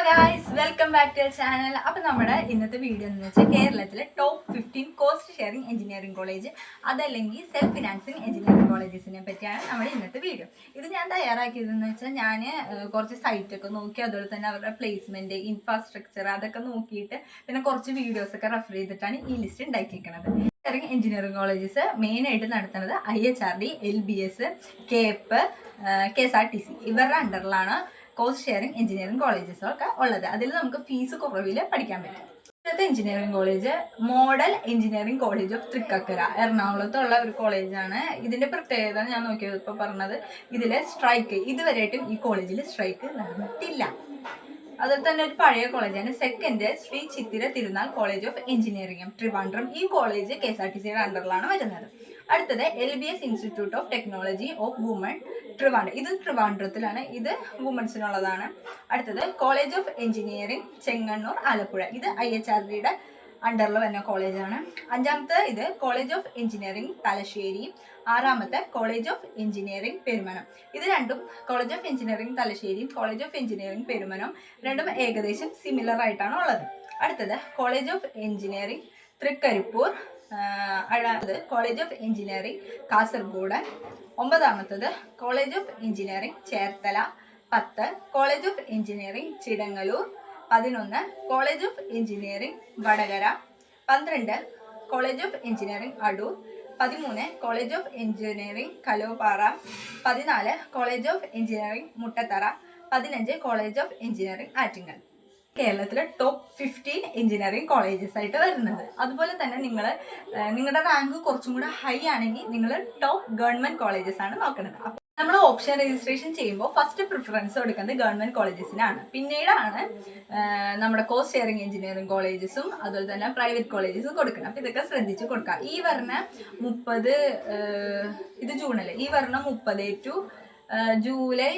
Guys, welcome back to channel. അപ്പോൾ നമ്മുടെ ഇന്നത്തെ വീഡിയോ എന്ന് വെച്ചാൽ കേരളത്തിലെ top 15 cost sharing engineering college, അതല്ലെങ്കിൽ സെൽഫ് ഫിനാൻസിങ് എഞ്ചിനീയറിംഗ് കോളേജസിനെ പറ്റിയാണ് നമ്മുടെ ഇന്നത്തെ വീഡിയോ. ഇത് ഞാൻ തയ്യാറാക്കിയതെന്ന് വെച്ചാൽ ഞാൻ കുറച്ച് സൈറ്റൊക്കെ നോക്കി, അതുപോലെ തന്നെ അവരുടെ പ്ലേസ്മെൻറ്റ്, ഇൻഫ്രാസ്ട്രക്ചർ അതൊക്കെ നോക്കിയിട്ട് പിന്നെ കുറച്ച് വീഡിയോസൊക്കെ റെഫർ ചെയ്തിട്ടാണ് ഈ ലിസ്റ്റ് ഉണ്ടാക്കിയിരിക്കുന്നത്. എഞ്ചിനീയറിംഗ് കോളേജസ് മെയിനായിട്ട് നടത്തുന്നത് IHRD, LBS, KEP, KSRTC ഇവരുടെ അണ്ടറിലാണ് കോസ്റ്റ് ഷെയറിംഗ് എഞ്ചിനീയറിംഗ് കോളേജസൊക്കെ ഉള്ളത്. അതിൽ നമുക്ക് ഫീസ് കുറവിൽ പഠിക്കാൻ പറ്റും. ഇന്നത്തെ engineering college model engineering college of Thrikkakara, എറണാകുളത്തുള്ള ഒരു കോളേജാണ്. ഇതിന്റെ പ്രത്യേകത ഞാൻ നോക്കിയപ്പോൾ പറഞ്ഞത്, ഇതിലെ സ്ട്രൈക്ക് ഇതുവരെയായിട്ടും ഈ കോളേജിൽ സ്ട്രൈക്ക് നടന്നിട്ടില്ല. അതുപോലെ തന്നെ ഒരു പഴയ കോളേജാണ് second Shri Chithira Thirunal college of engineering Trivandrum. ഈ കോളേജ് KSRTCയുടെ അണ്ടറിലാണ് വരുന്നത്. അടുത്തത് LBS institute of technology of woman Trivandrum, ഇത് ട്രിവാൻഡ്രത്തിലാണ്, ഇത് വുമൻസിനുള്ളതാണ്. അടുത്തത് college of engineering Chengannur Alappuzha, ഇത് IHRDയുടെ അണ്ടറിൽ വരുന്ന കോളേജാണ്. അഞ്ചാമത്തെ ഇത് കോളേജ് ഓഫ് എഞ്ചിനീയറിംഗ് തലശ്ശേരി, ആറാമത്തെ കോളേജ് ഓഫ് എഞ്ചിനീയറിംഗ് പെരുമനം. ഇത് രണ്ടും കോളേജ് ഓഫ് എഞ്ചിനീയറിംഗ് തലശ്ശേരിയും കോളേജ് ഓഫ് എഞ്ചിനീയറിംഗ് പെരുമനം രണ്ടും ഏകദേശം സിമിലർ ആയിട്ടാണ് ഉള്ളത്. അടുത്തത് കോളേജ് ഓഫ് എഞ്ചിനീയറിംഗ് തൃക്കരിപ്പൂർ, അടുത്തത് കോളേജ് ഓഫ് എഞ്ചിനീയറിംഗ് കാസർഗോഡ്, ഒമ്പതാമത്തത് college of engineering Cherthala, 10 college of engineering ചിടങ്ങലൂർ, 11 college of engineering Vadakara, 12 college of engineering Adoor, 13 college of engineering Kallooppara, 14 college of engineering Muttathara, 15 college of engineering Attingal. കേരളത്തിലെ top 15 engineering colleges ആയിട്ട് വരുന്നത്. അതുപോലെ തന്നെ നിങ്ങളുടെ റാങ്ക് കുറച്ചും കൂടെ ഹൈ ആണെങ്കിൽ നിങ്ങൾ ടോപ്പ് ഗവൺമെന്റ് കോളേജസ് ആണ് നോക്കുന്നത്. അപ്പം നമ്മൾ ഓപ്ഷൻ രജിസ്ട്രേഷൻ ചെയ്യുമ്പോൾ ഫസ്റ്റ് പ്രിഫറൻസ് കൊടുക്കുന്നത് ഗവൺമെന്റ് കോളേജസിനാണ്. പിന്നീടാണ് നമ്മുടെ കോസ്റ്റ് ഷെയറിംഗ് എഞ്ചിനീയറിംഗ് കോളേജസും അതുപോലെ തന്നെ പ്രൈവറ്റ് കോളേജസും കൊടുക്കണം. അപ്പം ഇതൊക്കെ ശ്രദ്ധിച്ച് കൊടുക്കുക. ഈ പറഞ്ഞ 30 ഇത് ജൂണല്ലേ, ഈ പറഞ്ഞ 30 ടു ജൂലൈ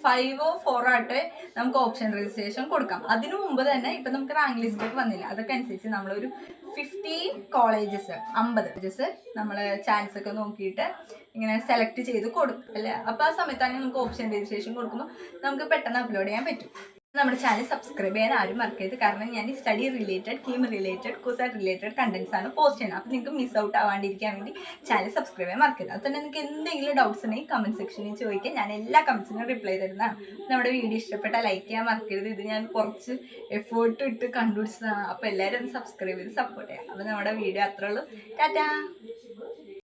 5 or 4 ആയിട്ട് നമുക്ക് ഓപ്ഷൻ രജിസ്ട്രേഷൻ കൊടുക്കാം. അതിനു മുമ്പ് തന്നെ ഇപ്പം നമുക്ക് റാങ്ക് ലിസ്റ്റിലേക്ക് വന്നില്ല, അതൊക്കെ അനുസരിച്ച് നമ്മളൊരു 50 കോളേജസ് നമ്മൾ ചാൻസ് ഒക്കെ നോക്കിയിട്ട് ഇങ്ങനെ സെലക്ട് ചെയ്ത് കൊടുക്കും അല്ലേ. അപ്പോൾ ആ സമയത്താണെങ്കിൽ നമുക്ക് ഓപ്ഷൻ രജിസ്ട്രേഷൻ കൊടുക്കുമ്പോൾ നമുക്ക് പെട്ടെന്ന് അപ്ലോഡ് ചെയ്യാൻ പറ്റും. നമ്മുടെ ചാനൽ സബ്സ്ക്രൈബ് ചെയ്യാൻ ആരും മറക്കരുത്. കാരണം ഞാൻ study related, KEAM related, CUSAT related contents ആണ് പോസ്റ്റ് ചെയ്യുന്നത്. അപ്പോൾ നിങ്ങൾക്ക് മിസ് ഔട്ട് ആവാണ്ടിരിക്കാൻ വേണ്ടി ചാനൽ സബ്സ്ക്രൈബ് ചെയ്യാൻ മറക്കരുത്. അതുതന്നെ നിങ്ങൾക്ക് എന്തെങ്കിലും ഡൗട്ട്സ് ഉണ്ടെങ്കിൽ കമന്റ് സെക്ഷനിൽ ചോദിക്കുക, ഞാൻ എല്ലാ കമന്റ്സിനും റിപ്ലൈ തരുന്നതാണ്. നമ്മുടെ വീഡിയോ ഇഷ്ടപ്പെട്ടാൽ ലൈക്ക് ചെയ്യാൻ മറക്കരുത്. ഇത് ഞാൻ കുറച്ച് എഫേർട്ട് ഇട്ട് കണ്ടുപിടിച്ചതാണ്. അപ്പോൾ എല്ലാവരും ഒന്ന് സബ്സ്ക്രൈബ് ചെയ്ത് സപ്പോർട്ട് ചെയ്യാം. അപ്പോൾ നമ്മുടെ വീഡിയോ അത്രേ ഉള്ളൂ. ടാറ്റാ.